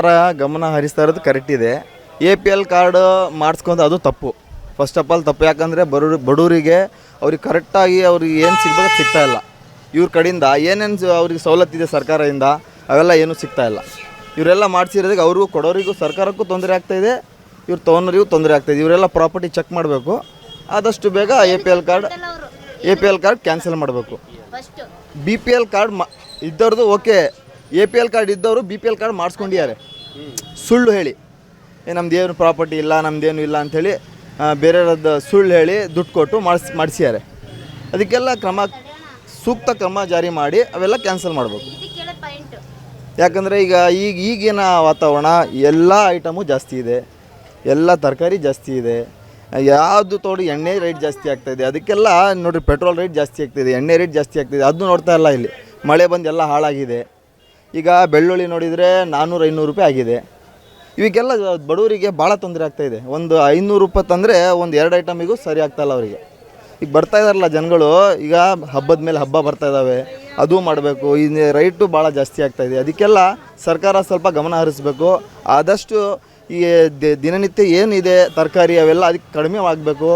ಸರ್ಕಾರ ಗಮನ ಹರಿಸ್ತಾ ಇರೋದು ಕರೆಕ್ಟ್ ಇದೆ. APL ಕಾರ್ಡ್ ಮಾಡಿಸ್ಕೊಂಡು ಅದು ತಪ್ಪು. ಫಸ್ಟ್ ಆಫ್ ಆಲ್ ತಪ್ಪು. ಯಾಕಂದರೆ ಬಡವರಿಗೆ ಅವ್ರಿಗೆ ಕರೆಕ್ಟಾಗಿ ಅವ್ರಿಗೆ ಏನು ಸಿಗ್ಬೇಕು ಸಿಗ್ತಾಯಿಲ್ಲ. ಇವ್ರ ಕಡೆಯಿಂದ ಏನೇನು ಅವ್ರಿಗೆ ಸವಲತ್ತಿದೆ ಸರ್ಕಾರದಿಂದ ಅವೆಲ್ಲ ಏನೂ ಸಿಗ್ತಾಯಿಲ್ಲ. ಇವರೆಲ್ಲ ಮಾಡಿಸಿರೋದಕ್ಕೆ ಅವ್ರಿಗೂ ಕೊಡೋರಿಗೂ ಸರ್ಕಾರಕ್ಕೂ ತೊಂದರೆ ಆಗ್ತಾಯಿದೆ, ಇವ್ರು ತೊಗೊಂಡೋರಿಗೂ ತೊಂದರೆ ಆಗ್ತಾಯಿದೆ. ಇವರೆಲ್ಲ ಪ್ರಾಪರ್ಟಿ ಚೆಕ್ ಮಾಡಬೇಕು. ಆದಷ್ಟು ಬೇಗ APL ಕಾರ್ಡ್ ಕ್ಯಾನ್ಸಲ್ ಮಾಡಬೇಕು. BPL ಕಾರ್ಡ್ ಇದ್ದವ್ರದ್ದು ಓಕೆ. APL ಕಾರ್ಡ್ ಇದ್ದವರು BPL ಕಾರ್ಡ್ ಮಾಡಿಸ್ಕೊಂಡಿದ್ದಾರೆ ಸುಳ್ಳು ಹೇಳಿ. ನಮ್ದೇನು ಪ್ರಾಪರ್ಟಿ ಇಲ್ಲ, ನಮ್ಮದೇನು ಇಲ್ಲ ಅಂಥೇಳಿ ಬೇರೆಯವ್ರದ್ದು ಸುಳ್ಳು ಹೇಳಿ ದುಡ್ಡು ಕೊಟ್ಟು ಮಾಡಿಸಿದ್ದಾರೆ. ಅದಕ್ಕೆಲ್ಲ ಸೂಕ್ತ ಕ್ರಮ ಜಾರಿ ಮಾಡಿ ಅವೆಲ್ಲ ಕ್ಯಾನ್ಸಲ್ ಮಾಡಬೇಕು. ಯಾಕಂದರೆ ಈಗಿನ ವಾತಾವರಣ ಎಲ್ಲ ಐಟಮು ಜಾಸ್ತಿ ಇದೆ, ಎಲ್ಲ ತರಕಾರಿ ಜಾಸ್ತಿ ಇದೆ, ಯಾವುದು ತೋಡಿ ಎಣ್ಣೆ ರೇಟ್ ಜಾಸ್ತಿ ಆಗ್ತಾಯಿದೆ. ಅದಕ್ಕೆಲ್ಲ ನೋಡಿರಿ, ಪೆಟ್ರೋಲ್ ರೇಟ್ ಜಾಸ್ತಿ ಆಗ್ತಾಯಿದೆ, ಎಣ್ಣೆ ರೇಟ್ ಜಾಸ್ತಿ ಆಗ್ತಾಯಿದೆ. ಅದು ನೋಡ್ತಾ ಇಲ್ಲ. ಇಲ್ಲಿ ಮಳೆ ಬಂದು ಎಲ್ಲ ಹಾಳಾಗಿದೆ. ಈಗ ಬೆಳ್ಳುಳ್ಳಿ ನೋಡಿದರೆ 400-500 ರೂಪಾಯಿ ಆಗಿದೆ. ಇವಕ್ಕೆಲ್ಲ ಬಡವರಿಗೆ ಭಾಳ ತೊಂದರೆ ಆಗ್ತಾಯಿದೆ. ಒಂದು 500 ರೂಪಾಯಿ ತಂದರೆ ಒಂದು 2 ಐಟಮಿಗೂ ಸರಿ ಆಗ್ತಾಯಿಲ್ಲ ಅವರಿಗೆ. ಈಗ ಬರ್ತಾ ಇದಾರಲ್ಲ ಜನಗಳು, ಈಗ ಹಬ್ಬದ ಮೇಲೆ ಹಬ್ಬ ಬರ್ತಾ ಇದ್ದಾವೆ, ಅದು ಮಾಡಬೇಕು. ಈ ರೈಟು ಭಾಳ ಜಾಸ್ತಿ ಆಗ್ತಾಯಿದೆ. ಅದಕ್ಕೆಲ್ಲ ಸರ್ಕಾರ ಸ್ವಲ್ಪ ಗಮನ ಹರಿಸ್ಬೇಕು. ಆದಷ್ಟು ಈ ದಿನನಿತ್ಯ ಏನಿದೆ ತರಕಾರಿ ಅವೆಲ್ಲ ಅದಕ್ಕೆ ಕಡಿಮೆ ಆಗಬೇಕು.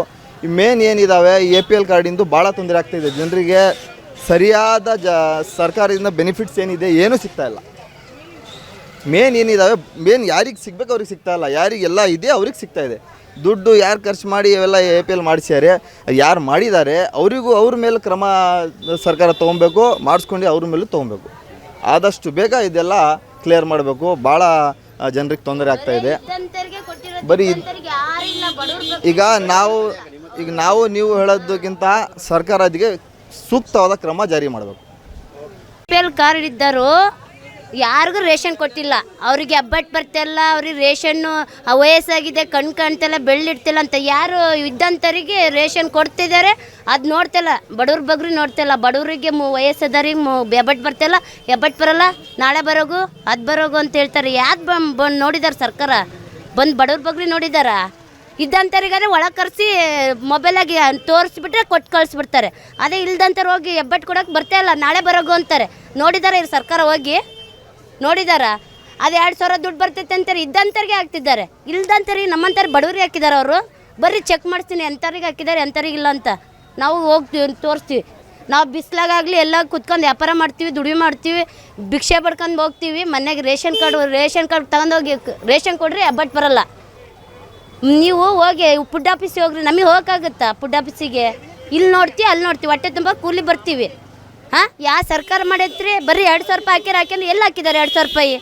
ಈ ಮೇನ್ ಏನಿದ್ದಾವೆ APL ಕಾರ್ಡಿಂದು ಭಾಳ ತೊಂದರೆ ಆಗ್ತಾಯಿದೆ. ಜನರಿಗೆ ಸರಿಯಾದ ಸರ್ಕಾರದಿಂದ ಬೆನಿಫಿಟ್ಸ್ ಏನಿದೆ ಏನೂ ಸಿಗ್ತಾಯಿಲ್ಲ. ಮೇನ್ ಏನಿದ್ದಾವೆ ಯಾರಿಗೆ ಸಿಗ್ಬೇಕು ಅವ್ರಿಗೆ ಸಿಗ್ತಾಯಿಲ್ಲ. ಯಾರಿಗೆಲ್ಲ ಇದೆ ಅವ್ರಿಗೆ ಸಿಗ್ತಾಯಿದೆ. ದುಡ್ಡು ಯಾರು ಖರ್ಚು ಮಾಡಿ ಅವೆಲ್ಲ APL ಮಾಡಿಸ್ಯಾರೆ, ಯಾರು ಮಾಡಿದ್ದಾರೆ ಅವರಿಗೂ ಅವ್ರ ಮೇಲೆ ಕ್ರಮ ಸರ್ಕಾರ ತೊಗೊಬೇಕು, ಮಾಡಿಸ್ಕೊಂಡು ಅವ್ರ ಮೇಲೂ ತೊಗೊಬೇಕು. ಆದಷ್ಟು ಬೇಗ ಇದೆಲ್ಲ ಕ್ಲಿಯರ್ ಮಾಡಬೇಕು. ಭಾಳ ಜನರಿಗೆ ತೊಂದರೆ ಆಗ್ತಾಯಿದೆ. ಬರೀ ಈಗ ನಾವು ನೀವು ಹೇಳೋದಕ್ಕಿಂತ ಸರ್ಕಾರ ಅದಕ್ಕೆ ಸೂಕ್ತವಾದ ಕ್ರಮ ಜಾರಿ ಮಾಡಬೇಕು. APL ಕಾರ್ಡ್ ಇದ್ದರು ಯಾರಿಗೂ ರೇಷನ್ ಕೊಟ್ಟಿಲ್ಲ. ಅವ್ರಿಗೆ ಹಬ್ಬಟ್ಟು ಬರ್ತಿಲ್ಲ, ಅವ್ರಿಗೆ ರೇಷನ್ನು ವಯಸ್ಸಾಗಿದೆ, ಕಣ್ಣು ಕಾಣ್ತಿಲ್ಲ, ಬೆಳ್ಳಿಡ್ತಿಲ್ಲ ಅಂತ ಯಾರು ಇದ್ದಂಥವ್ರಿಗೆ ರೇಷನ್ ಕೊಡ್ತಿದ್ದಾರೆ. ಅದು ನೋಡ್ತಿಲ್ಲ, ಬಡವ್ರ ಬಗ್ರಿ ನೋಡ್ತಿಲ್ಲ. ಬಡವರಿಗೆ ವಯಸ್ಸಾದವ್ರಿಗೆ ಹೆಬ್ಬಟ್ಟು ಬರ್ತಿಲ್ಲ, ಹೆಬ್ಬಟ್ಟು ಬರೋಲ್ಲ, ನಾಳೆ ಬರೋಗು ಅದು ಬರೋಗು ಅಂತ ಹೇಳ್ತಾರೆ. ಯಾವ್ದು ಬಂದು ನೋಡಿದಾರೆ ಸರ್ಕಾರ? ಬಂದು ಬಡವ್ರ ಬಗ್ರಿ ನೋಡಿದಾರ? ಇದ್ದಂಥವ್ರಿಗಾದ್ರೆ ಒಳಗೆ ಕರೆಸಿ ಮೊಬೈಲಾಗಿ ತೋರಿಸ್ಬಿಟ್ರೆ ಕೊಟ್ಟು ಕಳಿಸ್ಬಿಡ್ತಾರೆ. ಅದೇ ಇಲ್ದಂಥವ್ರು ಹೋಗಿ ಹೆಬ್ಬಟ್ಟು ಕೊಡೋಕೆ ಬರ್ತಾಯಿಲ್ಲ, ನಾಳೆ ಬರೋಗು ಅಂತಾರೆ. ನೋಡಿದ್ದಾರೆ ಈ ಸರ್ಕಾರ ಹೋಗಿ ನೋಡಿದಾರ? ಅದು 2000 ದುಡ್ಡು ಬರ್ತೈತೆ ಅಂತಾರೆ. ಇದ್ದಂಥವ್ರಿಗೆ ಹಾಕ್ತಿದ್ದಾರೆ, ಇಲ್ದಂಥವ್ರಿಗೆ ನಮ್ಮಂಥವ್ರು ಬಡವ್ರಿಗೆ ಹಾಕಿದ್ದಾರೆ. ಅವರು ಬರ್ರಿ ಚೆಕ್ ಮಾಡಿಸ್ತೀನಿ ಎಂಥವ್ರಿಗೆ ಹಾಕಿದ್ದಾರೆ ಎಂಥವ್ರಿಗಿಲ್ಲ ಅಂತ ನಾವು ಹೋಗ್ತೀವಿ ತೋರಿಸ್ತೀವಿ. ನಾವು ಬಿಸಿಲಾಗಲಿ ಎಲ್ಲ ಕುತ್ಕೊಂಡು ವ್ಯಾಪಾರ ಮಾಡ್ತೀವಿ, ದುಡಿಮೆ ಮಾಡ್ತೀವಿ, ಭಿಕ್ಷೆ ಪಡ್ಕೊಂಡು ಹೋಗ್ತೀವಿ. ಮನೆಗೆ ರೇಷನ್ ಕಾರ್ಡ್ ತಗೊಂಡೋಗಿ ರೇಷನ್ ಕೊಡ್ರಿ, ಹೆಬ್ಬಟ್ಟು ಬರೋಲ್ಲ. ನೀವು ಹೋಗಿ ಫುಡ್ ಆಫೀಸಿಗೆ ಹೋಗ್ರಿ, ನಮಗೆ ಹೋಗೋಕ್ಕಾಗುತ್ತಾ ಫುಡ್ ಆಫೀಸಿಗೆ? ಇಲ್ಲಿ ನೋಡ್ತೀವಿ ಅಲ್ಲಿ ನೋಡ್ತೀವಿ, ಹೊಟ್ಟೆ ತುಂಬ ಕೂಲಿ ಬರ್ತೀವಿ. ಯಾವ ಸರ್ಕಾರ ಮಾಡೈತ್ರಿ? ಬರೀ 2000 ರೂಪಾಯಿ ಹಾಕ್ಯಾರ. ಎಲ್ಲಿ ಹಾಕಿದ್ದಾರೆ 2000 ರೂಪಾಯಿ?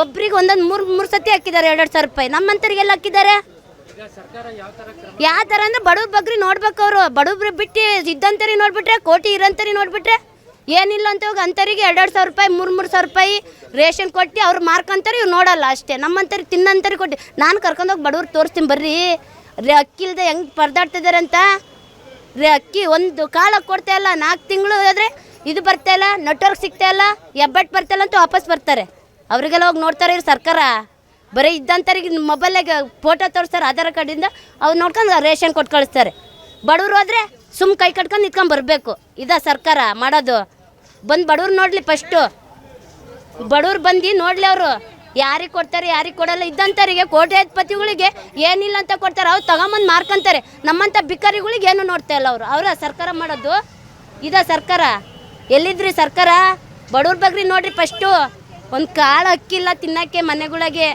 ಒಬ್ರಿಗೆ ಒಂದೊಂದು ಮೂರು ಸತಿ ಹಾಕಿದ್ದಾರೆ 2000 ರೂಪಾಯಿ. ನಮ್ಮಂತರಿಗೆ ಎಲ್ಲ ಹಾಕಿದ್ದಾರೆ? ಯಾವ ಥರ ಅಂದರೆ ಬಡವ್ರ ಬಗ್ರಿ ನೋಡ್ಬೇಕು. ಅವರು ಬಡವ್ರ ಬಿಟ್ಟು ಇದ್ದಂಥವ್ರಿಗೆ ನೋಡ್ಬಿಟ್ರೆ, ಕೋಟಿ ಇರೋಂಥವ್ರಿಗೆ ನೋಡ್ಬಿಟ್ರೆ ಏನಿಲ್ಲ ಅಂತ ಹೋಗಿ ಅಂಥವ್ರಿಗೆ 2,000 ರೂಪಾಯಿ 3,000 ರೂಪಾಯಿ ರೇಷನ್ ಕೊಟ್ಟು ಅವ್ರು ಮಾರ್ಕೊಂತಾರೆ. ಇವ್ರು ನೋಡಲ್ಲ ಅಷ್ಟೇ. ನಮ್ಮಂಥವ್ರಿಗೆ ತಿನ್ನಂಥವ್ರಿಗೆ ಕೊಟ್ಟು ನಾನು ಕರ್ಕೊಂಡೋಗಿ ಬಡವ್ರಿಗೆ ತೋರಿಸ್ತೀನಿ ಬರ್ರಿ ಅಕ್ಕಿ ಇಲ್ಲದೆ ಹೆಂಗೆ ಪರದಾಡ್ತಿದ್ದಾರೆ ಅಂತ. ಅಕ್ಕಿ ಒಂದು ಕಾಲಕ್ಕೆ ಕೊಡ್ತಾಯಿಲ್ಲ, 4 ತಿಂಗಳು ಆದರೆ ಇದು ಬರ್ತಾಯಿಲ್ಲ, ನೆಟ್ವರ್ಕ್ ಸಿಗ್ತಾಯಿಲ್ಲ, ಹೆಬ್ಬಟ್ಟು ಬರ್ತಾಯಿಲ್ಲ ಅಂತ ವಾಪಸ್ ಬರ್ತಾರೆ. ಅವರಿಗೆಲ್ಲ ಹೋಗಿ ನೋಡ್ತಾರೆ ಇವ್ರು ಸರ್ಕಾರ? ಬರೀ ಇದ್ದಂಥವ್ರಿಗೆ ಮೊಬೈಲಾಗ ಫೋಟೋ ತೋರಿಸ್ತಾರೆ ಆಧಾರ್ ಕಾರ್ಡಿಂದ, ಅವ್ರು ನೋಡ್ಕೊಂಡು ರೇಷನ್ ಕೊಟ್ಟು ಕಳಿಸ್ತಾರೆ. ಬಡವ್ರು ಹೋದರೆ ಕೈ ಕಟ್ಕೊಂಡು ನಿಂತ್ಕೊಂಡು ಬರಬೇಕು. ಇದಾ ಸರ್ಕಾರ ಮಾಡೋದು? ಬಂದು ಬಡವ್ರು ನೋಡಲಿ, ಫಸ್ಟು ಬಡವ್ರು ಬಂದು ನೋಡಲಿ. ಅವರು ಯಾರಿಗೆ ಕೊಡ್ತಾರೆ ಯಾರಿಗೆ ಕೊಡಲ್ಲ. ಇದ್ದಂಥವ್ರಿಗೆ ಕೋಟ್ಯಾಧಿಪತಿಗಳಿಗೆ ಏನಿಲ್ಲ ಅಂತ ಕೊಡ್ತಾರೆ, ಅವ್ರು ತಗೊಂಬಂದು ಮಾರ್ಕೊಂತಾರೆ. ನಮ್ಮಂಥ ಬಿಕ್ಕರಿಗಳಿಗೆ ಏನು ನೋಡ್ತಾ ಇಲ್ಲ ಅವರು. ಅವರ ಸರ್ಕಾರ ಮಾಡೋದು? ಇದಾ ಸರ್ಕಾರ? ಎಲ್ಲಿದ್ರಿ ಸರ್ಕಾರ? ಬಡವ್ರ ಬಗ್ರಿ ನೋಡ್ರಿ ಫಸ್ಟು. ಒಂದು ಕಾಳು ಅಕ್ಕಿಲ್ಲ ತಿನ್ನೋಕ್ಕೆ ಮನೆಗಳಿಗೆ.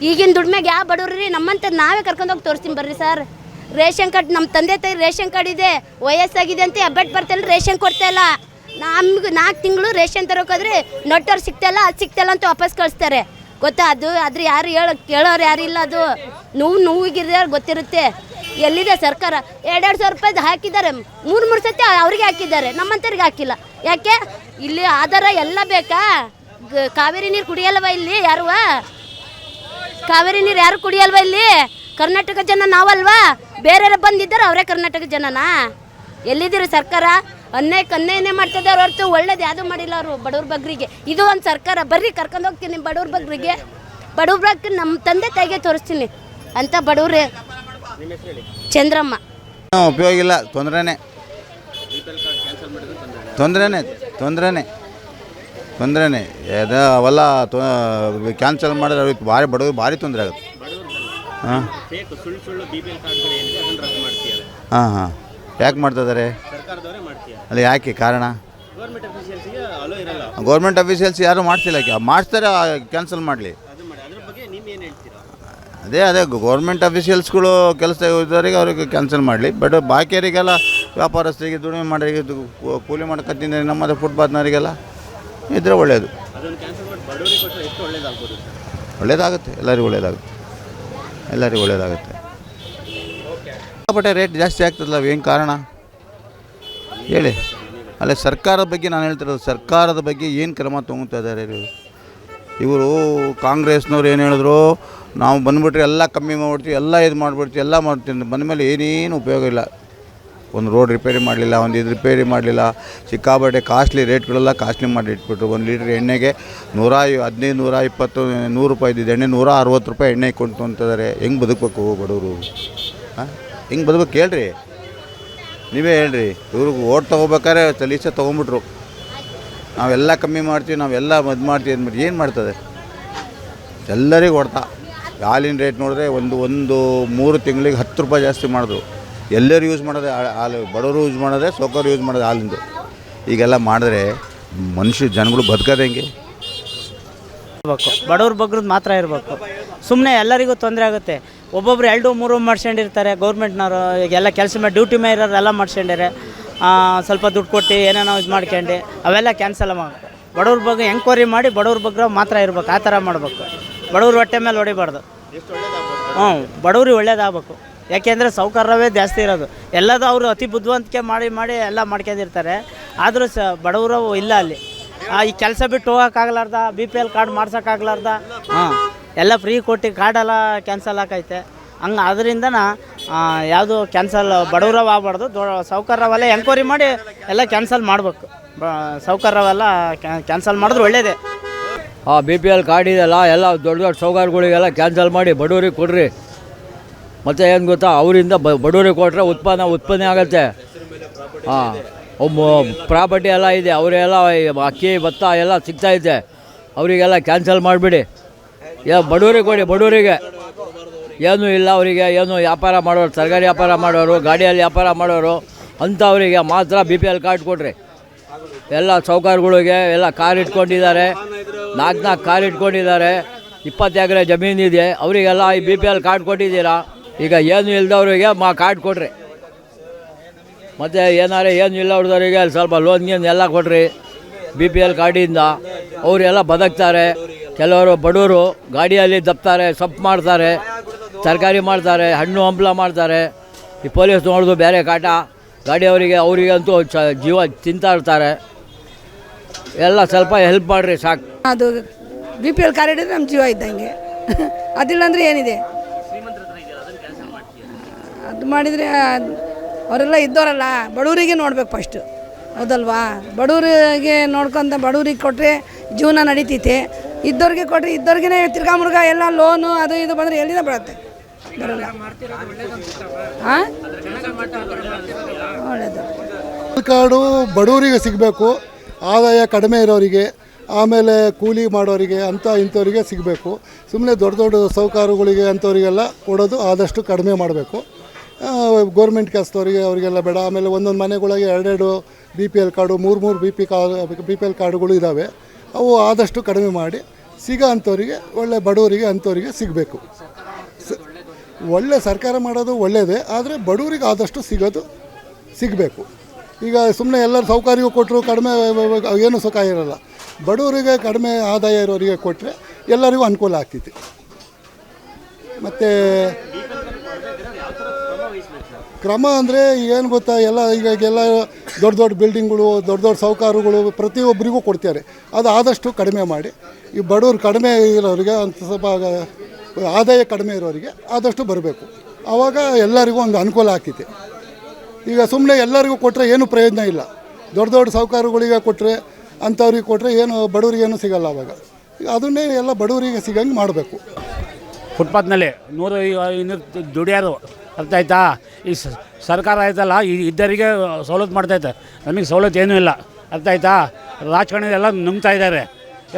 ಈಗಿನ ದುಡ್ಮೆಗೆ ಯಾವ ಬಡವ್ರಿ? ನಮ್ಮಂಥ ನಾವೇ ಕರ್ಕೊಂಡೋಗಿ ತೋರಿಸ್ತೀನಿ ಬರ್ರಿ ಸರ್. ರೇಷನ್ ಕಾರ್ಡ್ ನಮ್ಮ ತಂದೆ ತಾಯಿ ರೇಷನ್ ಕಾರ್ಡ್ ಇದೆ, ವಯಸ್ಸಾಗಿದೆ ಅಂತ ಹೆಬ್ಬಟ್ಟು ಬರ್ತಾಯಿಲ್ಲ, ರೇಷನ್ ಕೊಡ್ತಾಯಿಲ್ಲ. ನಮ್ಗೆ 4 ತಿಂಗಳು ರೇಷನ್ ತರೋಕಾದ್ರೆ ನೆಟ್ವರ್ಕ್ ಸಿಗ್ತಾಯಿಲ್ಲ, ಅದು ಸಿಗ್ತಾಯಿಲ್ಲ ಅಂತ ವಾಪಸ್ ಕಳಿಸ್ತಾರೆ. ಗೊತ್ತಾ? ಅದು ಆದ್ರೆ ಯಾರು ಕೇಳೋರು ಯಾರಿಲ್ಲ. ಅದು ನೋವಿಗಿರೋರು ಗೊತ್ತಿರುತ್ತೆ. ಎಲ್ಲಿದೆ ಸರ್ಕಾರ? 2,000 ರೂಪಾಯಿದು ಹಾಕಿದ್ದಾರೆ, 3 ಸತಿ ಅವ್ರಿಗೆ ಹಾಕಿದ್ದಾರೆ, ನಮ್ಮಂಥವ್ರಿಗೆ ಹಾಕಿಲ್ಲ. ಯಾಕೆ? ಇಲ್ಲಿ ಆಧಾರ ಎಲ್ಲ ಬೇಕಾ? ಕಾವೇರಿ ನೀರು ಕುಡಿಯಲ್ವ ಇಲ್ಲಿ ಯಾರು? ಕಾವೇರಿ ನೀರು ಯಾರು ಕುಡಿಯಲ್ವ ಇಲ್ಲಿ? ಕರ್ನಾಟಕ ಜನ ನಾವಲ್ವಾ? ಬೇರೆ ಬಂದಿದ್ದಾರೆ ಅವರೇ ಕರ್ನಾಟಕ ಜನನಾ? ಎಲ್ಲಿದ್ದೀರಿ ಸರ್ಕಾರ? ಅನ್ಯಾಯನೇ ಮಾಡ್ತಿದ್ದಾರೆ ಹೊರತು ಒಳ್ಳೇದು ಯಾವುದೂ ಮಾಡಿಲ್ಲ ಅವರು ಬಡವ್ರ ಬಗ್ರಿಗೆ. ಇದು ಒಂದು ಸರ್ಕಾರ? ಬರ್ರಿ ಕರ್ಕೊಂಡು ಹೋಗ್ತೀನಿ ಬಡವ್ರ ಬಗ್ರಿಗೆ. ಬಡವ್ರ ಬಗ್ಗೆ ನಮ್ಮ ತಂದೆ ತಾಯಿಗೆ ತೋರಿಸ್ತೀನಿ ಅಂತ ಬಡವ್ರೆ. ಚಂದ್ರಮ್ಮ. ಉಪಯೋಗ ಇಲ್ಲ, ತೊಂದರೆನೇ. ತೊಂದರೆನೇ ಅದು ಅವೆಲ್ಲ ಕ್ಯಾನ್ಸಲ್ ಮಾಡಿದ್ರೆ ಅವ್ರಿಗೆ ಭಾರಿ ಬಡವ್ರಿಗೆ ಭಾರಿ ತೊಂದರೆ ಆಗುತ್ತೆ. ಹಾಂ ಹಾಂ ಹಾಂ ಯಾಕೆ ಮಾಡ್ತಿದ್ದಾರೆ ಅಲ್ಲಿ, ಯಾಕೆ ಕಾರಣ? ಗೌರ್ಮೆಂಟ್ ಅಫಿಷಿಯಲ್ಸ್ ಯಾರು ಮಾಡ್ತಿಲ್ಲ, ಮಾಡ್ತಾರೆ ಕ್ಯಾನ್ಸಲ್ ಮಾಡಲಿ. ಅದೇ ಗೌರ್ಮೆಂಟ್ ಅಫಿಷಿಯಲ್ಸ್ಗಳು ಕೆಲಸ ಇದ್ದವರಿಗೆ ಅವ್ರಿಗೆ ಕ್ಯಾನ್ಸಲ್ ಮಾಡಲಿ. ಬಟ್ ಬಾಕಿಯವರಿಗೆಲ್ಲ ವ್ಯಾಪಾರಸ್ಥರಿಗೆ, ದುಡಿಮೆ ಮಾಡೋರಿಗೆ, ಕೂಲಿ ಮಾಡ್ಕೊತೀನಿ ನಮ್ಮದು ಫುಟ್ಪಾತ್ನವರಿಗೆಲ್ಲ ಇದ್ದರೆ ಒಳ್ಳೆಯದು. ಒಳ್ಳೆಯದಾಗುತ್ತೆ, ಎಲ್ಲರಿಗೂ ಒಳ್ಳೆಯದಾಗುತ್ತೆ, ಎಲ್ಲರಿಗೂ ಒಳ್ಳೆಯದಾಗುತ್ತೆ. ಬಟ್ ರೇಟ್ ಜಾಸ್ತಿ ಆಗ್ತದಲ್ಲ, ಏನು ಕಾರಣ ಹೇಳಿ? ಅಲ್ಲೇ ಸರ್ಕಾರದ ಬಗ್ಗೆ ನಾನು ಹೇಳ್ತಿರೋದು, ಸರ್ಕಾರದ ಬಗ್ಗೆ ಏನು ಕ್ರಮ ತೊಗೊತಾ ಇದ್ದಾರೆ ಇವರು? ಕಾಂಗ್ರೆಸ್ನವ್ರು ಏನು ಹೇಳಿದ್ರು, ನಾವು ಬಂದುಬಿಟ್ರೆ ಎಲ್ಲ ಕಮ್ಮಿ ಮಾಡಿಬಿಡ್ತೀವಿ, ಎಲ್ಲ ಇದು ಮಾಡಿಬಿಡ್ತೀವಿ, ಎಲ್ಲ ಮಾಡ್ತೀವಿ. ಬಂದಮೇಲೆ ಏನೇನು ಉಪಯೋಗ ಇಲ್ಲ. ಒಂದು ರೋಡ್ ರಿಪೇರಿ ಮಾಡಲಿಲ್ಲ, ಒಂದು ಇದು ರಿಪೇರಿ ಮಾಡಲಿಲ್ಲ. ಸಿಕ್ಕಾಬಟ್ಟೆ ಕಾಸ್ಟ್ಲಿ ರೇಟ್ಗಳೆಲ್ಲ ಕಾಸ್ಟ್ಲಿ ಮಾಡಿ ಇಟ್ಬಿಟ್ರು. 1 ಲೀಟ್ರ್ ಎಣ್ಣೆಗೆ 115, 120, 100 ರೂಪಾಯಿ ಇದ್ದಿದ್ದು ಎಣ್ಣೆ 160 ರೂಪಾಯಿ ಎಣ್ಣೆ ಕೊಂಡು ಅಂತಿದ್ದಾರೆ. ಹೆಂಗೆ ಬದುಕಬೇಕು ಬಡವರು? ಹಾಂ, ಹೆಂಗೆ ಬದುಕಬೇಕು ಹೇಳ್ರಿ, ನೀವೇ ಹೇಳ್ರಿ. ಇವ್ರಿಗೆ ಓಟ್ ತೊಗೋಬೇಕಾದ್ರೆ ತಲೀಸೆ ತೊಗೊಂಬಿಟ್ರು, ನಾವೆಲ್ಲ ಕಮ್ಮಿ ಮಾಡ್ತೀವಿ, ನಾವೆಲ್ಲ ಇದು ಮಾಡ್ತೀವಿ ಅಂದ್ಬಿಟ್ಟು ಏನು ಮಾಡ್ತದೆ? ಎಲ್ಲರಿಗೂ ಹೊಡ್ತಾ. ಹಾಲಿನ ರೇಟ್ ನೋಡಿದ್ರೆ ಒಂದು 3 ತಿಂಗಳಿಗೆ 10 ರೂಪಾಯಿ ಜಾಸ್ತಿ ಮಾಡಿದ್ರು. ಎಲ್ಲರೂ ಯೂಸ್ ಮಾಡೋದೇ ಹಾಲು, ಬಡವರು ಯೂಸ್ ಮಾಡೋದೇ, ಸೌಕರ್ ಯೂಸ್ ಮಾಡೋದು ಹಾಲಿಂದು. ಈಗೆಲ್ಲ ಮಾಡಿದ್ರೆ ಜನಗಳು ಬದುಕೋದು ಹೆಂಗೆ? ಬಡವ್ರ ಬಗ್ರದ್ದು ಮಾತ್ರ ಇರಬೇಕು. ಸುಮ್ಮನೆ ಎಲ್ಲರಿಗೂ ತೊಂದರೆ ಆಗುತ್ತೆ. ಒಬ್ಬೊಬ್ರು 2-3 ಮಾಡ್ಕೊಂಡಿರ್ತಾರೆ ಗೌರ್ಮೆಂಟ್ನವರು. ಈಗೆಲ್ಲ ಕೆಲಸ ಮಾಡಿ ಡ್ಯೂಟಿ ಮೇಯರ್ ಎಲ್ಲ ಮಾಡ್ಕೊಂಡಿದ್ದಾರೆ. ಸ್ವಲ್ಪ ದುಡ್ಡು ಕೊಟ್ಟು ಏನೇನೋ ಇದು ಮಾಡ್ಕೊಂಡು ಅವೆಲ್ಲ ಕ್ಯಾನ್ಸಲ್ ಮಾಡಬೇಕು. ಬಡವ್ರ ಬಗ್ಗೆ ಎಂಕ್ವೈರಿ ಮಾಡಿ ಬಡವ್ರ ಬಗ್ಗೆ ಮಾತ್ರ ಇರ್ಬೇಕು, ಆ ಥರ ಮಾಡಬೇಕು. ಬಡವ್ರ ಹೊಟ್ಟೆ ಮೇಲೆ ಹೊಡಿಬಾರ್ದು. ಬಡವ್ರಿಗೆ ಒಳ್ಳೇದಾಗಬೇಕು. ಯಾಕೆಂದರೆ ಸೌಕರ್ಯವೇ ಜಾಸ್ತಿ ಇರೋದು. ಎಲ್ಲದೂ ಅವರು ಅತಿ ಬುದ್ಧಿವಂತಿಕೆ ಮಾಡಿ ಎಲ್ಲ ಮಾಡ್ಕೊಂಡಿರ್ತಾರೆ. ಆದರೂ ಬಡವರು ಇಲ್ಲ ಅಲ್ಲಿ. ಈ ಕೆಲಸ ಬಿಟ್ಟು ಹೋಗೋಕ್ಕಾಗ್ಲಾರ್ದ, BPL ಕಾರ್ಡ್ ಮಾಡ್ಸೋಕ್ಕಾಗ್ಲಾರ್ದ, ಎಲ್ಲ ಫ್ರೀ ಕೊಟ್ಟು ಕಾರ್ಡೆಲ್ಲ ಕ್ಯಾನ್ಸಲ್ ಆಕೈತೆ. ಹಂಗೆ ಅದರಿಂದ ಯಾವುದು ಕ್ಯಾನ್ಸಲ್ ಬಡವ್ರವ ಆಗ್ಬಾರ್ದು. ಸೌಕರ್ಯವೆಲ್ಲ ಎಂಕ್ವೈರಿ ಮಾಡಿ ಎಲ್ಲ ಕ್ಯಾನ್ಸಲ್ ಮಾಡಬೇಕು. ಸೌಕರ್ಯವೆಲ್ಲ ಕ್ಯಾನ್ಸಲ್ ಮಾಡಿದ್ರೆ ಒಳ್ಳೆಯದೇ. BPL ಕಾರ್ಡ್ ಇದೆಲ್ಲ ಎಲ್ಲ ದೊಡ್ಡ ದೊಡ್ಡ ಸೌಕರ್ಯಗಳಿಗೆಲ್ಲ ಕ್ಯಾನ್ಸಲ್ ಮಾಡಿ ಬಡವ್ರಿಗೆ ಕೊಡ್ರಿ. ಮತ್ತು ಏನು ಗೊತ್ತಾ, ಅವರಿಂದ ಬಡವ್ರಿಗೆ ಕೊಟ್ಟರೆ ಉತ್ಪನ್ನ ಆಗುತ್ತೆ. ಪ್ರಾಪರ್ಟಿ ಎಲ್ಲ ಇದೆ, ಅವರೆಲ್ಲ ಅಕ್ಕಿ ಭತ್ತ ಎಲ್ಲ ಸಿಗ್ತಾಯಿದೆ. ಅವರಿಗೆಲ್ಲ ಕ್ಯಾನ್ಸಲ್ ಮಾಡಿಬಿಡಿ. ಬಡವ್ರಿಗೆ ಕೊಡಿ. ಬಡವರಿಗೆ ಏನೂ ಇಲ್ಲ, ಅವರಿಗೆ ಏನು ವ್ಯಾಪಾರ ಮಾಡೋರು, ತರಕಾರಿ ವ್ಯಾಪಾರ ಮಾಡೋರು, ಗಾಡಿಯಲ್ಲಿ ವ್ಯಾಪಾರ ಮಾಡೋರು ಅಂಥವರಿಗೆ ಮಾತ್ರ BPL ಕಾರ್ಡ್ ಕೊಡ್ರಿ. ಎಲ್ಲ ಸೌಕರ್ಯಗಳಿಗೆ ಎಲ್ಲ ಕಾರ್ ಇಟ್ಕೊಂಡಿದ್ದಾರೆ, 4 ಕಾರ್ ಇಟ್ಕೊಂಡಿದ್ದಾರೆ, 20 ಎಕರೆ ಜಮೀನಿದೆ. ಅವರಿಗೆಲ್ಲ ಈ BPL ಕಾರ್ಡ್ ಕೊಟ್ಟಿದ್ದೀರಾ. ಈಗ ಏನು ಇಲ್ದವ್ರಿಗೆ ಕಾರ್ಡ್ ಕೊಡ್ರಿ. ಮತ್ತು ಏನಾರು ಏನು ಇಲ್ಲ ಅವ್ರದವರಿಗೆ ಅಲ್ಲಿ ಸ್ವಲ್ಪ ಲೋನ್ ಎಲ್ಲ ಕೊಡ್ರಿ. BPL ಕಾರ್ಡಿಂದ ಅವರೆಲ್ಲ ಬದುಕ್ತಾರೆ. ಕೆಲವರು ಬಡವರು ಗಾಡಿಯಲ್ಲಿ ದಪ್ತಾರೆ, ಸೊಪ್ಪು ಮಾಡ್ತಾರೆ, ತರಕಾರಿ ಮಾಡ್ತಾರೆ, ಹಣ್ಣು ಹಂಪಲ ಮಾಡ್ತಾರೆ. ಈ ಪೊಲೀಸ್ ನೋಡಿದ್ರು ಬೇರೆ ಕಾಟ. ಅವರಿಗಂತೂ ಜೀವ ತಿಂತಾ ಇರ್ತಾರೆ. ಎಲ್ಲ ಸ್ವಲ್ಪ ಹೆಲ್ಪ್ ಮಾಡಿರಿ ಸಾಕು. ಅದು BPL ಕಾರ್ಡ್ ಹಿಡಿದ್ರೆ ನಮ್ಮ ಜೀವ ಇದ್ದಂಗೆ. ಅದಿಲ್ಲ ಅಂದರೆ ಏನಿದೆ? ಅದು ಮಾಡಿದರೆ ಅವರೆಲ್ಲ ಇದ್ದವರಲ್ಲ, ಬಡವರಿಗೆ ನೋಡ್ಬೇಕು ಫಸ್ಟು, ಹೌದಲ್ವಾ? ಬಡವರಿಗೆ ನೋಡ್ಕೊಂತ ಬಡವ್ರಿಗೆ ಕೊಟ್ಟರೆ ಜೀವನ ನಡೀತೈತೆ. ಇದ್ದವ್ರಿಗೆ ಕೊಟ್ಟರೆ ಇದ್ದವ್ರಿಗೆ ತಿರ್ಗಾ ಮುರ್ಗ ಎಲ್ಲ ಲೋನು ಅದು ಇದು ಬಂದರೆ ಎಲ್ಲಿಂದ ಬರುತ್ತೆ? ಬರಲ್ಲ. ಹಾಂ, ಒಳ್ಳೆಯದು. ಕಾರ್ಡು ಬಡವರಿಗೆ ಸಿಗಬೇಕು, ಆದಾಯ ಕಡಿಮೆ ಇರೋರಿಗೆ, ಆಮೇಲೆ ಕೂಲಿ ಮಾಡೋರಿಗೆ ಇಂಥವರಿಗೆ ಸಿಗಬೇಕು. ಸುಮ್ಮನೆ ದೊಡ್ಡ ದೊಡ್ಡ ಸೌಕರ್ಯಗಳಿಗೆ ಅಂಥವರಿಗೆಲ್ಲ ಕೊಡೋದು ಆದಷ್ಟು ಕಡಿಮೆ ಮಾಡಬೇಕು. ಗೌರ್ಮೆಂಟ್ ಕೆಲಸದವರಿಗೆ ಅವರಿಗೆಲ್ಲ ಬೇಡ. ಆಮೇಲೆ ಒಂದೊಂದು ಮನೆಗಳಿಗೆ 2 BPL ಕಾರ್ಡು, 3 BPL ಕಾರ್ಡುಗಳು ಇದ್ದಾವೆ. ಅವು ಆದಷ್ಟು ಕಡಿಮೆ ಮಾಡಿ ಸಿಗೋ ಅಂಥವರಿಗೆ, ಒಳ್ಳೆ ಬಡವರಿಗೆ ಅಂಥವರಿಗೆ ಸಿಗಬೇಕು. ಒಳ್ಳೆ ಸರ್ಕಾರ ಮಾಡೋದು ಒಳ್ಳೆಯದೇ, ಆದರೆ ಬಡವರಿಗೆ ಆದಷ್ಟು ಸಿಗಬೇಕು. ಈಗ ಸುಮ್ಮನೆ ಎಲ್ಲರೂ ಸೌಕರ್ಯ ಕೊಟ್ಟರು ಕಡಿಮೆ ಏನು ಸುಖ ಇರೋಲ್ಲ. ಬಡವರಿಗೆ ಕಡಿಮೆ ಆದಾಯ ಇರೋರಿಗೆ ಕೊಟ್ಟರೆ ಎಲ್ಲರಿಗೂ ಅನುಕೂಲ ಆಗ್ತೈತಿ. ಮತ್ತು ಕ್ರಮ ಅಂದರೆ ಏನು ಗೊತ್ತಾ, ಈಗೆಲ್ಲ ದೊಡ್ಡ ದೊಡ್ಡ ಬಿಲ್ಡಿಂಗ್ಗಳು, ದೊಡ್ಡ ದೊಡ್ಡ ಸೌಕರ್ಯಗಳು ಪ್ರತಿಯೊಬ್ಬರಿಗೂ ಕೊಡ್ತಾರೆ. ಅದು ಆದಷ್ಟು ಕಡಿಮೆ ಮಾಡಿ ಈ ಬಡವರು ಕಡಿಮೆ ಇರೋರಿಗೆ, ಅಂತ ಸ್ವಲ್ಪ ಆದಾಯ ಕಡಿಮೆ ಇರೋರಿಗೆ ಆದಷ್ಟು ಬರಬೇಕು. ಆವಾಗ ಎಲ್ಲರಿಗೂ ಒಂದು ಅನುಕೂಲ ಆಗ್ತೈತೆ. ಈಗ ಸುಮ್ಮನೆ ಎಲ್ಲರಿಗೂ ಕೊಟ್ಟರೆ ಏನು ಪ್ರಯೋಜನ ಇಲ್ಲ. ದೊಡ್ಡ ದೊಡ್ಡ ಸೌಕರ್ಯಗಳಿಗೆ ಕೊಟ್ಟರೆ, ಅಂಥವ್ರಿಗೆ ಕೊಟ್ಟರೆ ಏನು ಬಡವರಿಗೇನು ಸಿಗಲ್ಲ. ಆವಾಗ ಅದನ್ನೇ ಎಲ್ಲ ಬಡವರಿಗೆ ಸಿಗಂಗೆ ಮಾಡಬೇಕು. ಫುಟ್ಪಾತ್ನಲ್ಲಿ 100-200 ದುಡಿಯೋರು, ಅರ್ಥ ಆಯ್ತಾ? ಈ ಸರ್ಕಾರ ಆಯ್ತಲ್ಲ, ಇದ್ದರಿಗೆ ಸವಲತ್ತು ಮಾಡ್ತೈತೆ, ನಮಗೆ ಸವಲತ್ತು ಏನೂ ಇಲ್ಲ, ಅರ್ಥ ಆಯ್ತಾ? ರಾಜಕಾರಣಿಯೆಲ್ಲ ನುಂಗ್ತಾ ಇದ್ದಾರೆ.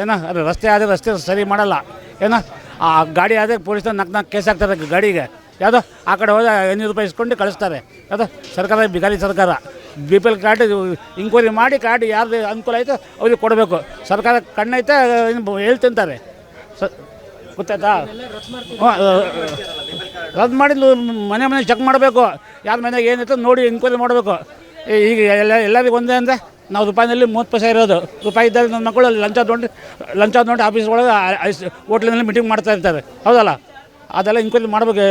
ಏನೋ ಅದು ರಸ್ತೆ ಆದರೆ ರಸ್ತೆ ಸರಿ ಮಾಡಲ್ಲ ಏನೋ ಆ ಗಾಡಿ ಆದರೆ ಪೊಲೀಸ್ನ ನಾಲ್ಕು ಕೇಸ್ ಹಾಕ್ತಾರೆ ಗಾಡಿಗೆ ಯಾವುದೋ ಆ ಕಡೆ ಹೋದ 500 ರೂಪಾಯಿ ಇಸ್ಕೊಂಡು ಕಳಿಸ್ತಾರೆ ಯಾವುದೋ ಸರ್ಕಾರ ಬಿಕಾರಿ ಸರ್ಕಾರ BPL ಕಾರ್ಡ್ ಇಂಕ್ವೈರಿ ಮಾಡಿ ಕಾರ್ಡ್ ಯಾರ್ದು ಅನುಕೂಲ ಐತೆ ಅವ್ರಿಗೆ ಕೊಡಬೇಕು. ಸರ್ಕಾರ ಕಣ್ಣೈತೆ ಹೇಳ್ತಿಂತಾರೆ ಗೊತ್ತಾಯ್ತಾ? ರದ್ದು ಮಾಡಿದ್ಲು ಮನೆ ಚೆಕ್ ಮಾಡಬೇಕು, ಯಾರ ಮನೆಯಾಗ ಏನೈತೆ ನೋಡಿ ಇಂಕ್ವೈರಿ ಮಾಡಬೇಕು. ಈಗ ಎಲ್ಲರಿಗೂ ಒಂದೇ ಅಂದರೆ ನಾವು ರೂಪಾಯಿನಲ್ಲಿ 30 ಪೈಸೆ ಇರೋದು, ರೂಪಾಯಿ ಇದ್ದಾಗ ನನ್ನ ಮಕ್ಕಳು ಲಂಚ ನೋಡಿ ಆಫೀಸ್ ಒಳಗೆ ಹೋಟ್ಲಿನಲ್ಲಿ ಮೀಟಿಂಗ್ ಮಾಡ್ತಾ ಇರ್ತಾರೆ, ಹೌದಲ್ಲ? ಅದೆಲ್ಲ ಇಂಕ್ವೈರಿ ಮಾಡಬೇಕು,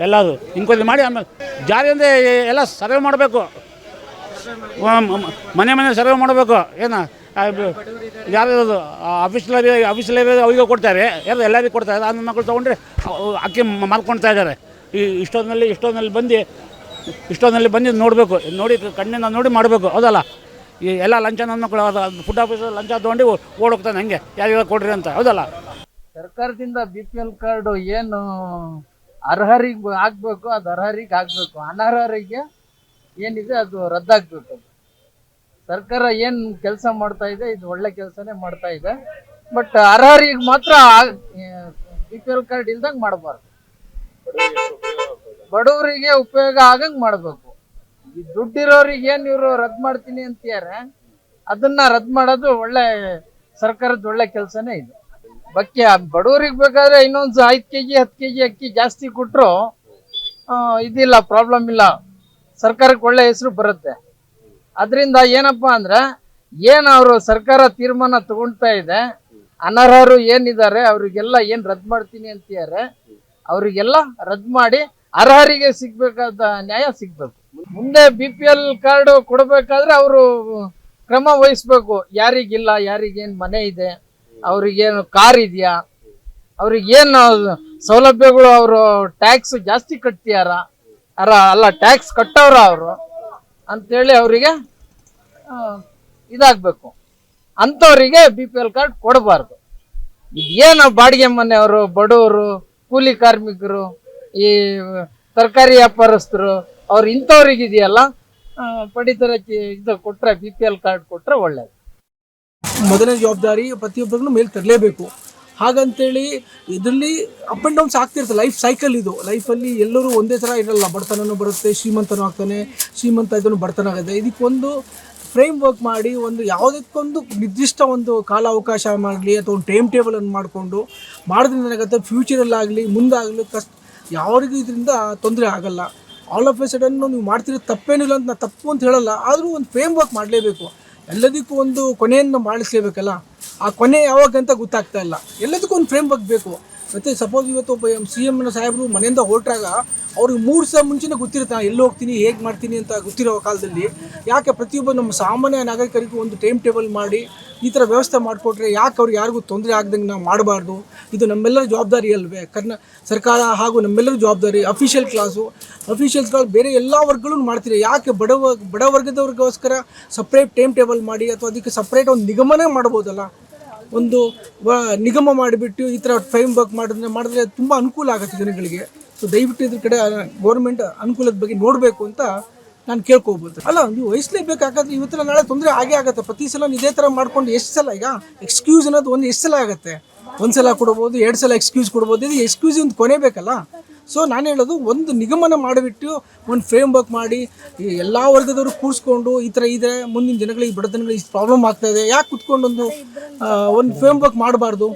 ಎಲ್ಲರೂ ಇಂಕ್ವೈರಿ ಮಾಡಿ ಆಮೇಲೆ ಜಾರಿ ಅಂದರೆ ಎಲ್ಲ ಸರ್ವೆ ಮಾಡಬೇಕು, ಮನೆ ಸರ್ವೆ ಮಾಡಬೇಕು. ಏನು ಯಾರು ಆಫೀಸಲ್ಲಿ ಅವ್ರಿಗೆ ಕೊಡ್ತಾರೆ, ಯಾರು ಎಲ್ಲರಿಗೂ ಕೊಡ್ತಾರೆ. ನನ್ನ ಮಕ್ಕಳು ತೊಗೊಂಡ್ರೆ ಅಕ್ಕಿ ಮಾರ್ಕೊಳ್ತಾ ಇದ್ದಾರೆ. ಈ ಇಷ್ಟೊಂದಲ್ಲಿ ಬಂದು ನೋಡಬೇಕು, ನೋಡಿ ಕಣ್ಣಿನ ನೋಡಿ ಮಾಡಬೇಕು, ಹೌದಲ್ಲ? ಈ ಎಲ್ಲ ಲಂಚ ನನ್ನ ಮಕ್ಕಳು ಫುಡ್ ಆಫೀಸಲ್ಲಿ ಲಂಚ ತೊಗೊಂಡು ಓಡೋಗ್ತಾನೆ ಹಂಗೆ ಯಾರಿಗೆಲ್ಲ ಕೊಡ್ರಿ ಅಂತ, ಹೌದಲ್ಲ? ಸರ್ಕಾರದಿಂದ BPL ಕಾರ್ಡು ಏನು ಅರ್ಹರಿಗೆ ಆಗಬೇಕು ಅದು ಅರ್ಹರಿಗೆ ಆಗಬೇಕು, ಅನರ್ಹರಿಗೆ ಏನಿದೆ ಅದು ರದ್ದಾಗಬೇಕು. ಸರ್ಕಾರ ಏನು ಕೆಲಸ ಮಾಡ್ತಾ ಇದೆ ಇದು ಒಳ್ಳೆ ಕೆಲಸನೇ ಮಾಡ್ತಾ ಇದೆ. ಬಟ್ ಅರ್ಹರಿಗೆ ಮಾತ್ರ BPL ಕಾರ್ಡ್ ಇಲ್ದಂಗೆ ಮಾಡಬಾರ್ದು, ಬಡವರಿಗೆ ಉಪಯೋಗ ಆಗಂಗೆ ಮಾಡಬೇಕು. ಈ ದುಡ್ಡಿರೋರಿಗೆ ಏನು ಇವರು ರದ್ದು ಮಾಡ್ತೀನಿ ಅಂತಾರೆ, ಅದನ್ನ ರದ್ದು ಮಾಡೋದು ಒಳ್ಳೆ ಸರ್ಕಾರದ ಒಳ್ಳೆ ಕೆಲಸನೇ ಇದು. ಬಡವರಿಗೆ ಬೇಕಾದ್ರೆ ಇನ್ನೊಂದು 5 kg 10 kg ಅಕ್ಕಿ ಜಾಸ್ತಿ ಕೊಟ್ಟರು ಇದಿಲ್ಲ, ಪ್ರಾಬ್ಲಮ್ ಇಲ್ಲ, ಸರ್ಕಾರಕ್ಕೆ ಒಳ್ಳೆ ಹೆಸರು ಬರುತ್ತೆ. ಅದರಿಂದ ಏನಪ್ಪ ಅಂದ್ರೆ ಅವರು ಸರ್ಕಾರ ತೀರ್ಮಾನ ತಗೊಳ್ತಾ ಇದೆ, ಅನರ್ಹರು ಏನಿದ್ದಾರೆ ಅವರಿಗೆಲ್ಲ ಏನು ರದ್ದು ಮಾಡ್ತೀನಿ ಅಂತಾರೆ ಅವರಿಗೆಲ್ಲ ರದ್ದು ಮಾಡಿ ಅರ್ಹರಿಗೆ ಸಿಗ್ಬೇಕಾದ ನ್ಯಾಯ ಸಿಗ್ಬೇಕು. ಮುಂದೆ BPL ಕಾರ್ಡು ಕೊಡಬೇಕಾದ್ರೆ ಅವರು ಕ್ರಮ ವಹಿಸ್ಬೇಕು. ಯಾರಿಗಿಲ್ಲ, ಯಾರಿಗೇನು ಮನೆ ಇದೆ, ಅವ್ರಿಗೇನು ಕಾರ್ ಇದೆಯಾ, ಅವ್ರಿಗೇನು ಸೌಲಭ್ಯಗಳು, ಅವರು ಟ್ಯಾಕ್ಸ್ ಜಾಸ್ತಿ ಕಟ್ತೀಯಾರ ಅಲ್ಲ ಟ್ಯಾಕ್ಸ್ ಕಟ್ಟವ್ರ ಅವರು ಅಂತೇಳಿ ಅವರಿಗೆ ಇದಾಗಬೇಕು. ಅಂಥವರಿಗೆ BPL ಕಾರ್ಡ್ ಕೊಡಬಾರ್ದು. ಇದೇನು ಬಾಡಿಗೆ ಮನೆಯವರು, ಬಡವರು, ಕೂಲಿ ಕಾರ್ಮಿಕರು, ಈ ತರಕಾರಿ ವ್ಯಾಪಾರಸ್ಥರು ಅವ್ರು ಇಂಥವ್ರಿಗಿದೆಯಲ್ಲ ಪಡಿತರಕ್ಕೆ ಇದು ಕೊಟ್ಟರೆ BPL ಕಾರ್ಡ್ ಕೊಟ್ಟರೆ ಒಳ್ಳೆಯದು. ಮೊದಲನೇ ಜವಾಬ್ದಾರಿ ಪ್ರತಿಯೊಬ್ಬರಿಗೂ ಮೇಲೆ ತರಲೇಬೇಕು. ಹಾಗಂತೇಳಿ ಇದರಲ್ಲಿ ಅಪ್ ಆ್ಯಂಡ್ ಡೌನ್ಸ್ ಆಗ್ತಿರ್ತದೆ. ಲೈಫ್ ಸೈಕಲ್ ಇದು. ಲೈಫಲ್ಲಿ ಎಲ್ಲರೂ ಒಂದೇ ಥರ ಇರಲ್ಲ. ಬಡತನೂ ಬರುತ್ತೆ, ಶ್ರೀಮಂತನೂ ಆಗ್ತಾನೆ, ಶ್ರೀಮಂತ ಇದನ್ನು ಬಡತನ ಆಗುತ್ತೆ. ಇದಕ್ಕೊಂದು ಫ್ರೇಮ್ ವರ್ಕ್ ಮಾಡಿ ಒಂದು ಯಾವುದಕ್ಕೊಂದು ನಿರ್ದಿಷ್ಟ ಒಂದು ಕಾಲಾವಕಾಶ ಮಾಡಲಿ ಅಥವಾ ಒಂದು ಟೈಮ್ ಟೇಬಲನ್ನು ಮಾಡಿಕೊಂಡು ಮಾಡೋದ್ರಿಂದ ಏನಾಗುತ್ತೆ, ಫ್ಯೂಚರಲ್ಲಾಗಲಿ ಮುಂದಾಗಲಿ ಯಾರಿಗೂ ಇದರಿಂದ ತೊಂದರೆ ಆಗಲ್ಲ. ಆಲ್ ಆಫ್ ಎ ಸಡನ್ನು ನೀವು ಮಾಡ್ತಿರೋ ತಪ್ಪೇನಿಲ್ಲ ಅಂತ ನಾನು ತಪ್ಪು ಅಂತ ಹೇಳಲ್ಲ, ಆದರೂ ಒಂದು ಫ್ರೇಮ್ ವರ್ಕ್ ಮಾಡಲೇಬೇಕು. ಎಲ್ಲದಕ್ಕೂ ಒಂದು ಕೊನೆಯನ್ನು ಮಾಡಿಸ್ಲೇಬೇಕಲ್ಲ. ಆ ಕೊನೆ ಯಾವಾಗಂತ ಗೊತ್ತಾಗ್ತಾ ಇಲ್ಲ. ಎಲ್ಲದಕ್ಕೂ ಒಂದು ಫ್ರೇಮ್ ವರ್ಕ್ ಬೇಕು. ಮತ್ತು ಸಪೋಸ್ ಇವತ್ತು ಒಬ್ಬ CM ಸಾಹೇಬರು ಮನೆಯಿಂದ ಹೊರಟಾಗ ಅವ್ರಿಗೆ 3 ದಿವಸ ಮುಂಚೆನೇ ಗೊತ್ತಿರುತ್ತೆ ನಾನು ಎಲ್ಲಿ ಹೋಗ್ತೀನಿ, ಹೇಗೆ ಮಾಡ್ತೀನಿ ಅಂತ ಗೊತ್ತಿರೋ ಕಾಲದಲ್ಲಿ ಯಾಕೆ ಪ್ರತಿಯೊಬ್ಬ ನಮ್ಮ ಸಾಮಾನ್ಯ ನಾಗರಿಕರಿಗೂ ಒಂದು ಟೈಮ್ ಟೇಬಲ್ ಮಾಡಿ ಈ ಥರ ವ್ಯವಸ್ಥೆ ಮಾಡಿಕೊಟ್ರೆ ಯಾಕೆ ಅವ್ರಿಗೆ ಯಾರಿಗೂ ತೊಂದರೆ ಆಗ್ದಂಗೆ ನಾವು ಮಾಡಬಾರ್ದು? ಇದು ನಮ್ಮೆಲ್ಲರ ಜವಾಬ್ದಾರಿ ಅಲ್ವೇ? ಸರ್ಕಾರ ಹಾಗೂ ನಮ್ಮೆಲ್ಲರ ಜವಾಬ್ದಾರಿ. ಅಫಿಷಿಯಲ್ಸ್ಗಳು ಬೇರೆ ಎಲ್ಲ ವರ್ಗಗಳನ್ನು ಮಾಡ್ತೀರಿ, ಯಾಕೆ ಬಡ ವರ್ಗದವ್ರಿಗೋಸ್ಕರ ಸಪ್ರೇಟ್ ಟೈಮ್ ಟೇಬಲ್ ಮಾಡಿ ಅಥವಾ ಅದಕ್ಕೆ ಸಪ್ರೇಟ್ ಒಂದು ನಿಗಮನೇ ಮಾಡ್ಬೋದಲ್ಲ? ಒಂದು ನಿಗಮ ಮಾಡಿಬಿಟ್ಟು ಈ ಥರ ಫ್ರೇಮ್ ವರ್ಕ್ ಮಾಡಿದ್ರೆ ತುಂಬ ಅನುಕೂಲ ಆಗುತ್ತೆ ಜನಗಳಿಗೆ. ಸೊ ದಯವಿಟ್ಟು ಇದ್ರ ಕಡೆ ಗೌರ್ಮೆಂಟ್ ಅನುಕೂಲದ ಬಗ್ಗೆ ನೋಡಬೇಕು ಅಂತ ನಾನು ಕೇಳ್ಕೊಬೋದು. ಅಲ್ಲ, ನೀವು ವಹಿಸಲೇಬೇಕಾಗತ್ತೆ. ಇವತ್ತರ ನಾಳೆ ತೊಂದರೆ ಆಗೇ ಆಗುತ್ತೆ. ಪ್ರತಿ ಸಲ ಇದೇ ಥರ ಮಾಡ್ಕೊಂಡು ಎಷ್ಟು ಸಲ ಈಗ ಎಕ್ಸ್ಕ್ಯೂಸ್ ಅನ್ನೋದು ಎಷ್ಟು ಸಲ ಆಗುತ್ತೆ? 1 ಸಲ ಕೊಡ್ಬೋದು, 2 ಸಲ ಎಕ್ಸ್ಕ್ಯೂಸ್ ಕೊಡ್ಬೋದು. ಇದು ಎಕ್ಸ್ಕ್ಯೂಸ್ ಒಂದು ಕೊನೆ ಬೇಕಲ್ಲ. ಸೊ ನಾನು ಹೇಳೋದು ಒಂದು ನಿಗಮನ ಮಾಡಿಬಿಟ್ಟು ಒಂದು ಫ್ರೇಮ್ ವರ್ಕ್ ಮಾಡಿ ಎಲ್ಲ ವರ್ಗದವರು ಕೂರಿಸ್ಕೊಂಡು ಈ ಥರ ಇದೆ, ಮುಂದಿನ ಜನಗಳಿಗೆ ಬಡತನಗಳಿಗೆ ಪ್ರಾಬ್ಲಮ್ ಆಗ್ತಾಯಿದೆ, ಯಾಕೆ ಕುತ್ಕೊಂಡು ಒಂದು ಫ್ರೇಮ್ ವರ್ಕ್ ಮಾಡಬಾರ್ದು?